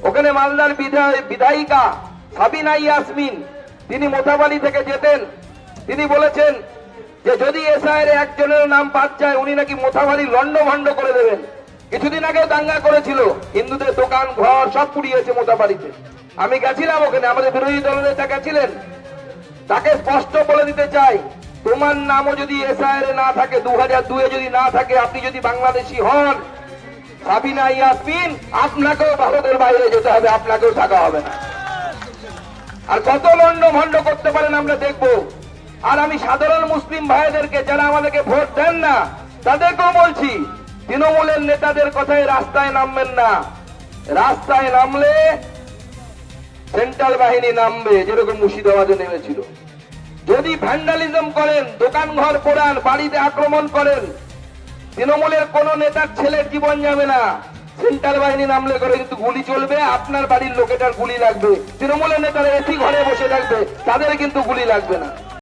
ওখানে মালদার বিধায়িকা সাবিনা ইয়াসমিন, তিনি মোথাবাড়ি থেকে যেতেন, তিনি বলেছেন যে যদি এসআইয়ের একজনের নাম বাদ যায় উনি নাকি মোথাবাড়ি লন্ডভন্ড করে দেবেন। কিছুদিন আগে দাঙ্গা করেছিল, হিন্দুদের দোকান ঘর সব পুড়িয়েছে মোথাবাড়িতে। আমি গেছিলাম ওখানে, আমাদের বিরোধী দলনেতা গেছিলেন। তাকে স্পষ্ট বলে দিতে চাই, তোমার নামও যদি এসআইআর না থাকে, 2002 যদি না থাকে, আপনি যদি বাংলাদেশি হন, সাবিনা ইয়াসমিন, আপনাকেও ভারতের বাইরে যেতে হবে, আপনাকেও থাকা হবে না। আর কত লন্ডভন্ড করতে পারেন আমরা দেখবো। আর আমি সাধারণ মুসলিম ভাইদেরকে, যারা আমাদেরকে ভোট দেন না, তাদেরকেও বলছি, তৃণমূলের নেতাদের কথায় রাস্তায় নামবেন না। রাস্তায় নামলে সেন্ট্রাল বাহিনী নামবে, যেরকম মুর্শিদাবাদে নেমেছিল। যদি ভ্যান্ডালিজম করেন, দোকান ঘর পোড়ান, বাড়িতে আক্রমণ করেন, তৃণমূলের কোন নেতার ছেলের জীবন যাবে না। সেন্ট্রাল বাহিনী নামলে করে কিন্তু গুলি চলবে, আপনার বাড়ির লোকেটার গুলি লাগবে। তৃণমূলের নেতারা এসি ঘরে বসে থাকবে, তাদের কিন্তু গুলি লাগবে না।